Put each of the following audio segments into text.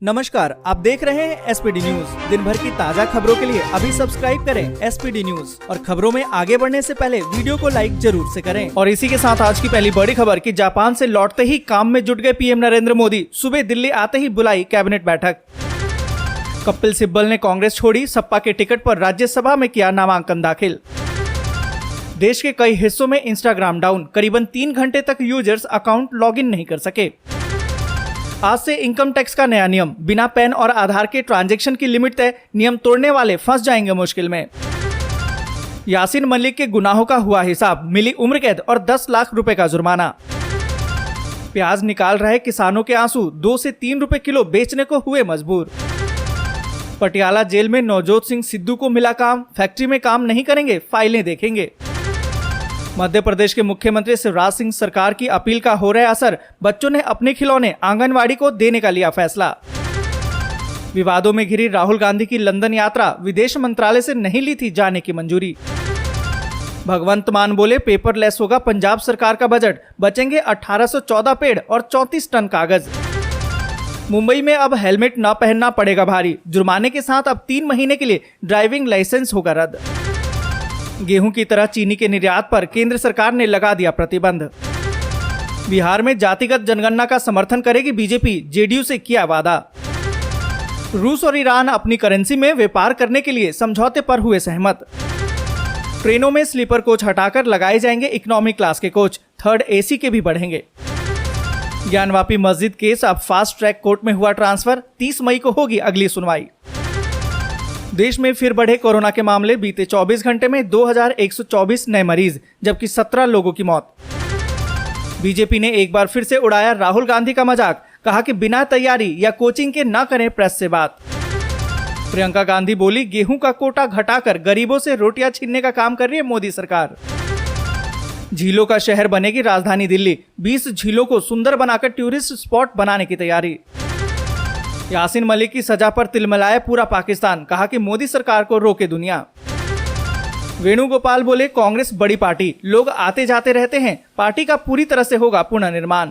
नमस्कार, आप देख रहे हैं एसपीडी न्यूज। दिन भर की ताजा खबरों के लिए अभी सब्सक्राइब करें एसपीडी न्यूज और खबरों में आगे बढ़ने से पहले वीडियो को लाइक जरूर से करें। और इसी के साथ आज की पहली बड़ी खबर कि जापान से लौटते ही काम में जुट गए पीएम नरेंद्र मोदी। सुबह दिल्ली आते ही बुलाई कैबिनेट बैठक। कपिल सिब्बल ने कांग्रेस छोड़ी, सपा के टिकट पर राज्यसभा में किया नामांकन दाखिल। देश के कई हिस्सों में इंस्टाग्राम डाउन, करीबन 3 घंटे तक यूजर्स अकाउंट लॉगिन नहीं कर सके। आज से इनकम टैक्स का नया नियम, बिना पैन और आधार के ट्रांजैक्शन की लिमिट तय, नियम तोड़ने वाले फंस जाएंगे मुश्किल में। यासीन मलिक के गुनाहों का हुआ हिसाब, मिली उम्र कैद और 10 लाख रुपए का जुर्माना। प्याज निकाल रहे किसानों के आंसू, 2 से 3 रुपए किलो बेचने को हुए मजबूर। पटियाला जेल में नवजोत सिंह सिद्धू को मिला काम, फैक्ट्री में काम नहीं करेंगे, फाइलें देखेंगे। मध्य प्रदेश के मुख्यमंत्री शिवराज सिंह सरकार की अपील का हो रहा है असर, बच्चों ने अपने खिलौने आंगनवाड़ी को देने का लिया फैसला। विवादों में घिरी राहुल गांधी की लंदन यात्रा, विदेश मंत्रालय से नहीं ली थी जाने की मंजूरी। भगवंत मान बोले पेपरलेस होगा पंजाब सरकार का बजट, बचेंगे 1814 पेड़ और 34 टन कागज। मुंबई में अब हेलमेट न पहनना पड़ेगा भारी, जुर्माने के साथ अब 3 महीने के लिए ड्राइविंग लाइसेंस होगा रद्द। गेहूं की तरह चीनी के निर्यात पर केंद्र सरकार ने लगा दिया प्रतिबंध। बिहार में जातिगत जनगणना का समर्थन करेगी बीजेपी, जेडीयू से किया वादा। रूस और ईरान अपनी करेंसी में व्यापार करने के लिए समझौते पर हुए सहमत। ट्रेनों में स्लीपर कोच हटाकर लगाए जाएंगे इकोनॉमी क्लास के कोच, 3rd AC के भी बढ़ेंगे। ज्ञानवापी मस्जिद केस अब फास्ट ट्रैक कोर्ट में हुआ ट्रांसफर, 30 मई को होगी अगली सुनवाई। देश में फिर बढ़े कोरोना के मामले, बीते 24 घंटे में 2124 नए मरीज, जबकि 17 लोगों की मौत। बीजेपी ने एक बार फिर से उड़ाया राहुल गांधी का मजाक, कहा कि बिना तैयारी या कोचिंग के न करें प्रेस से बात। प्रियंका गांधी बोली, गेहूं का कोटा घटाकर गरीबों से रोटियां छीनने का काम कर रही है मोदी सरकार। झीलों का शहर बनेगी राजधानी दिल्ली, 20 झीलों को सुंदर बनाकर टूरिस्ट स्पॉट बनाने की तैयारी। यासीन मलिक की सजा पर तिलमिलाया पूरा पाकिस्तान, कहा कि मोदी सरकार को रोके दुनिया। वेणुगोपाल बोले, कांग्रेस बड़ी पार्टी, लोग आते जाते रहते हैं, पार्टी का पूरी तरह से होगा पुनर्निर्माण।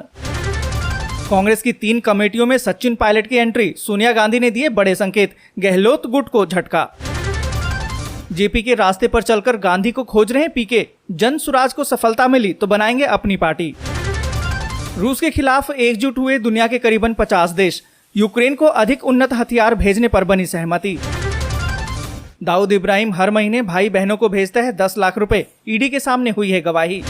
कांग्रेस की 3 कमेटियों में सचिन पायलट की एंट्री, सोनिया गांधी ने दिए बड़े संकेत, गहलोत गुट को झटका। जेपी के रास्ते पर चलकर गांधी को खोज रहे हैं पीके, जन सुराज को सफलता मिली तो बनाएंगे अपनी पार्टी। रूस के खिलाफ एकजुट हुए दुनिया के करीबन 50 देश, यूक्रेन को अधिक उन्नत हथियार भेजने पर बनी सहमति। दाऊद इब्राहिम हर महीने भाई बहनों को भेजता है 10 लाख रुपए, ईडी के सामने हुई है गवाही।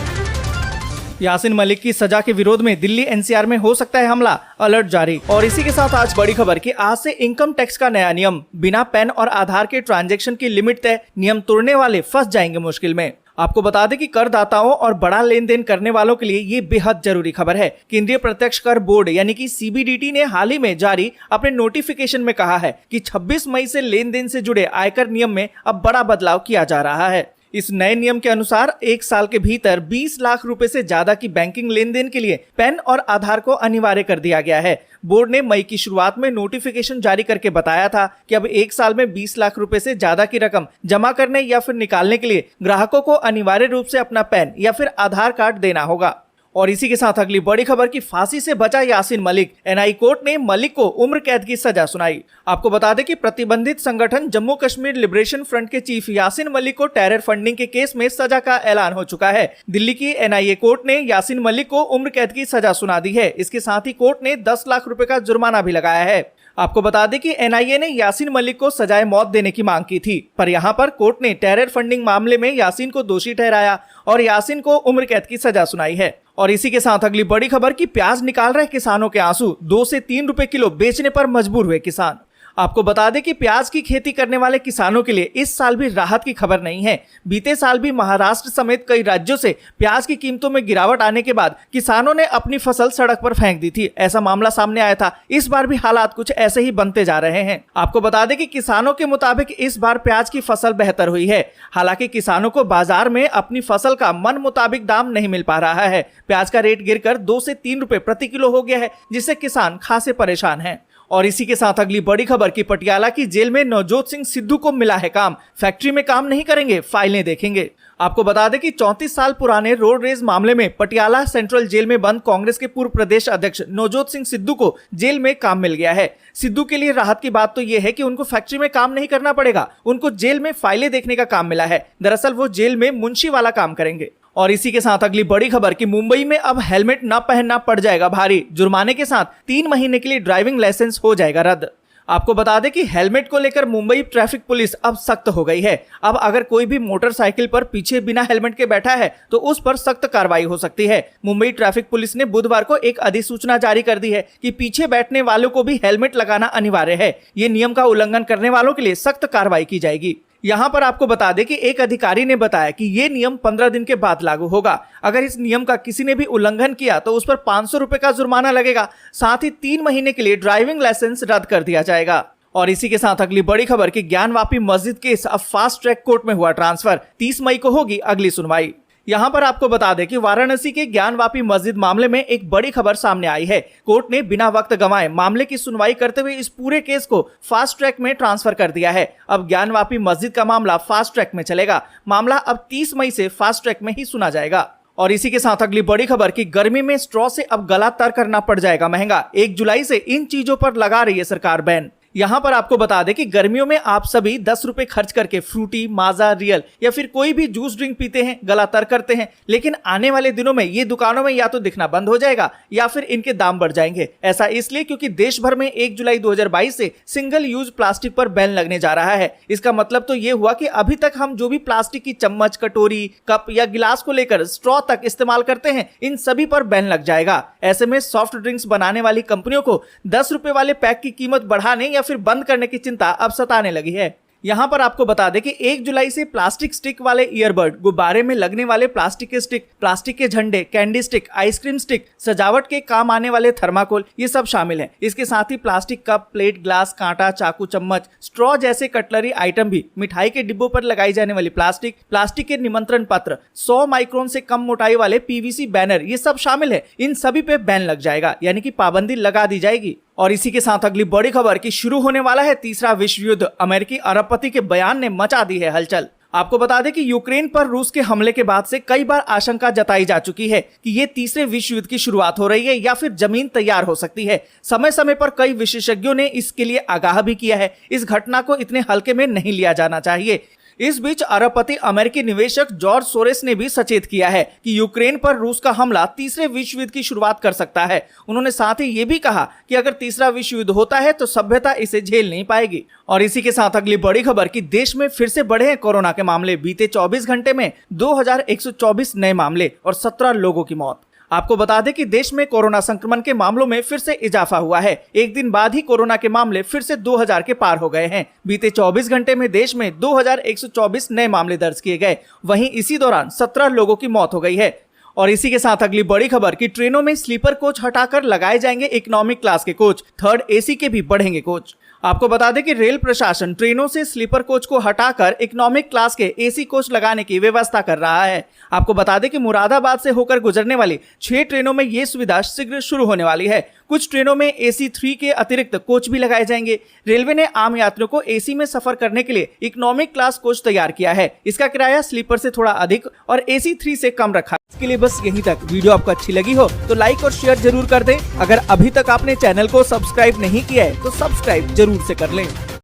यासीन मलिक की सजा के विरोध में दिल्ली NCR में हो सकता है हमला, अलर्ट जारी। और इसी के साथ आज बड़ी खबर कि आज से इनकम टैक्स का नया नियम, बिना पैन और आधार के ट्रांजैक्शन की लिमिट तय, नियम तोड़ने वाले फंस जाएंगे मुश्किल में। आपको बता दें कि करदाताओं और बड़ा लेन देन करने वालों के लिए ये बेहद जरूरी खबर है। केंद्रीय प्रत्यक्ष कर बोर्ड यानी कि CBDT ने हाल ही में जारी अपने नोटिफिकेशन में कहा है कि 26 मई से लेन देन से जुड़े आयकर नियम में अब बड़ा बदलाव किया जा रहा है। इस नए नियम के अनुसार 1 साल के भीतर 20 लाख रुपए से ज्यादा की बैंकिंग लेन देन के लिए पैन और आधार को अनिवार्य कर दिया गया है। बोर्ड ने मई की शुरुआत में नोटिफिकेशन जारी करके बताया था कि अब 1 साल में 20 लाख रुपए से ज्यादा की रकम जमा करने या फिर निकालने के लिए ग्राहकों को अनिवार्य रूप से अपना पैन या फिर आधार कार्ड देना होगा। और इसी के साथ अगली बड़ी खबर की फांसी से बचा यासीन मलिक, NI कोर्ट ने मलिक को उम्र कैद की सजा सुनाई। आपको बता दें कि प्रतिबंधित संगठन जम्मू कश्मीर लिबरेशन फ्रंट के चीफ यासीन मलिक को टेरर फंडिंग के केस में सजा का ऐलान हो चुका है। दिल्ली की NIA कोर्ट ने यासीन मलिक को उम्र कैद की सजा सुना दी है। इसके साथ ही कोर्ट ने 10 लाख रुपए का जुर्माना भी लगाया है। आपको बता दें कि NIA ने यासीन मलिक को सजाए मौत देने की मांग की थी, पर यहाँ पर कोर्ट ने टेरर फंडिंग मामले में यासीन को दोषी ठहराया और यासीन को उम्र कैद की सजा सुनाई है। और इसी के साथ अगली बड़ी खबर कि प्याज निकाल रहे किसानों के आंसू, 2 से 3 रुपए किलो बेचने पर मजबूर हुए किसान। आपको बता दें कि प्याज की खेती करने वाले किसानों के लिए इस साल भी राहत की खबर नहीं है। बीते साल भी महाराष्ट्र समेत कई राज्यों से प्याज की कीमतों में गिरावट आने के बाद किसानों ने अपनी फसल सड़क पर फेंक दी थी, ऐसा मामला सामने आया था। इस बार भी हालात कुछ ऐसे ही बनते जा रहे हैं। आपको बता दें कि किसानों के मुताबिक इस बार प्याज की फसल बेहतर हुई है, हालांकि किसानों को बाजार में अपनी फसल का मन मुताबिक दाम नहीं मिल पा रहा है। प्याज का रेट गिरकर 2 से 3 रुपए प्रति किलो हो गया है, जिससे किसान खासे परेशान हैं। और इसी के साथ अगली बड़ी खबर की पटियाला की जेल में नवजोत सिंह सिद्धू को मिला है काम। फैक्ट्री में काम नहीं करेंगे, फाइलें देखेंगे। आपको बता दें कि 34 साल पुराने रोड रेज मामले में पटियाला सेंट्रल जेल में बंद कांग्रेस के पूर्व प्रदेश अध्यक्ष नवजोत सिंह सिद्धू को जेल में काम मिल गया है। सिद्धू के लिए राहत की बात तो यह है कि उनको फैक्ट्री में काम नहीं करना पड़ेगा, उनको जेल में फाइलें देखने का काम मिला है। दरअसल वो जेल में मुंशी वाला काम करेंगे। और इसी के साथ अगली बड़ी खबर कि मुंबई में अब हेलमेट न पहनना पड़ जाएगा भारी। जुर्माने के साथ 3 महीने के लिए ड्राइविंग लाइसेंस हो जाएगा रद्द। आपको बता दें कि हेलमेट को लेकर मुंबई ट्रैफिक पुलिस अब सख्त हो गई है। अब अगर कोई भी मोटरसाइकिल पर पीछे बिना हेलमेट के बैठा है तो उस पर सख्त कार्रवाई हो सकती है। मुंबई ट्रैफिक पुलिस ने बुधवार को एक अधिसूचना जारी कर दी है कि पीछे बैठने वालों को भी हेलमेट लगाना अनिवार्य है। ये नियम का उल्लंघन करने वालों के लिए सख्त कार्रवाई की जाएगी। यहाँ पर आपको बता दें कि एक अधिकारी ने बताया कि ये नियम 15 दिन के बाद लागू होगा। अगर इस नियम का किसी ने भी उल्लंघन किया तो उस पर 500 रुपए का जुर्माना लगेगा। साथ ही 3 महीने के लिए ड्राइविंग लाइसेंस रद्द कर दिया जाएगा। और इसी के साथ अगली बड़ी खबर कि ज्ञानवापी मस्जिद केस अब फास्ट ट्रैक कोर्ट में हुआ ट्रांसफर। 30 मई को होगी अगली सुनवाई। यहाँ पर आपको बता दें कि वाराणसी के ज्ञानवापी मस्जिद मामले में एक बड़ी खबर सामने आई है। कोर्ट ने बिना वक्त गंवाए मामले की सुनवाई करते हुए इस पूरे केस को फास्ट ट्रैक में ट्रांसफर कर दिया है। अब ज्ञानवापी मस्जिद का मामला फास्ट ट्रैक में चलेगा। मामला अब 30 मई से फास्ट ट्रैक में ही सुना जाएगा। और इसी के साथ अगली बड़ी खबर कि गर्मी में स्ट्रॉ से अब गला तर करना पड़ जाएगा महंगा। 1 जुलाई से इन चीजों पर लगा रही है सरकार बैन। यहाँ पर आपको बता दें कि गर्मियों में आप सभी 10 रुपए खर्च करके फ्रूटी, माजा, रियल या फिर कोई भी जूस ड्रिंक पीते हैं, गला तर करते हैं। लेकिन आने वाले दिनों में ये दुकानों में या तो दिखना बंद हो जाएगा या फिर इनके दाम बढ़ जाएंगे। ऐसा इसलिए क्योंकि देश भर में 1 जुलाई 2022 से सिंगल यूज प्लास्टिक पर बैन लगने जा रहा है। इसका मतलब तो ये हुआ कि अभी तक हम जो भी प्लास्टिक की चम्मच, कटोरी, कप या गिलास को लेकर स्ट्रॉ तक इस्तेमाल करते हैं, इन सभी पर बैन लग जाएगा। ऐसे में सॉफ्ट ड्रिंक्स बनाने वाली कंपनियों को 10 रुपए वाले पैक की कीमत बढ़ाने या फिर बंद करने की चिंता अब सताने लगी है। यहाँ पर आपको बता दें कि 1 जुलाई से प्लास्टिक स्टिक वाले ईयरबड, गुब्बारे में लगने वाले प्लास्टिक के स्टिक, प्लास्टिक के झंडे, कैंडी स्टिक, आइसक्रीम स्टिक, सजावट के काम आने वाले थर्माकोल, ये सब शामिल हैं। इसके साथ ही प्लास्टिक कप, प्लेट, ग्लास, कांटा, चाकू, चम्मच, स्ट्रॉ जैसे कटलरी आइटम भी, मिठाई के डिब्बों पर लगाई जाने वाली प्लास्टिक, प्लास्टिक के निमंत्रण पत्र, 100 माइक्रोन से कम मोटाई वाले पीवीसी बैनर, ये सब शामिल है। इन सभी पे बैन लग जाएगा, यानी कि पाबंदी लगा दी जाएगी। और इसी के साथ अगली बड़ी खबर कि शुरू होने वाला है तीसरा विश्व युद्ध। अमेरिकी अरबपति के बयान ने मचा दी है हलचल। आपको बता दें कि यूक्रेन पर रूस के हमले के बाद से कई बार आशंका जताई जा चुकी है कि ये तीसरे विश्व युद्ध की शुरुआत हो रही है या फिर जमीन तैयार हो सकती है। समय समय पर कई विशेषज्ञों ने इसके लिए आगाह भी किया है। इस घटना को इतने हल्के में नहीं लिया जाना चाहिए। इस बीच अरबपति अमेरिकी निवेशक जॉर्ज सोरेस ने भी सचेत किया है कि यूक्रेन पर रूस का हमला तीसरे विश्व युद्ध की शुरुआत कर सकता है। उन्होंने साथ ही ये भी कहा कि अगर तीसरा विश्व युद्ध होता है तो सभ्यता इसे झेल नहीं पाएगी। और इसी के साथ अगली बड़ी खबर कि देश में फिर से बढ़े हैं कोरोना के मामले। बीते 24 घंटे में 2124 नए मामले और 17 लोगों की मौत। आपको बता दें कि देश में कोरोना संक्रमण के मामलों में फिर से इजाफा हुआ है। एक दिन बाद ही कोरोना के मामले फिर से 2000 के पार हो गए हैं। बीते 24 घंटे में देश में 2124 नए मामले दर्ज किए गए। वहीं इसी दौरान 17 लोगों की मौत हो गई है। और इसी के साथ अगली बड़ी खबर कि ट्रेनों में स्लीपर कोच हटाकर लगाए जाएंगे इकोनॉमिक क्लास के कोच, 3rd AC के भी बढ़ेंगे कोच। आपको बता दें कि रेल प्रशासन ट्रेनों से स्लीपर कोच को हटाकर इकोनॉमिक क्लास के AC कोच लगाने की व्यवस्था कर रहा है। आपको बता दें कि मुरादाबाद से होकर गुजरने वाली 6 ट्रेनों में ये सुविधा शीघ्र शुरू होने वाली है। कुछ ट्रेनों में AC3 के अतिरिक्त कोच भी लगाए जाएंगे। रेलवे ने आम यात्रियों को AC में सफर करने के लिए इकोनॉमिक क्लास कोच तैयार किया है। इसका किराया स्लीपर से थोड़ा अधिक और AC3 से कम रखा। इसके लिए बस यहीं तक। वीडियो आपको अच्छी लगी हो तो लाइक और शेयर जरूर कर दें। अगर अभी तक आपने चैनल को सब्सक्राइब नहीं किया है तो सब्सक्राइब जरूर से कर लें।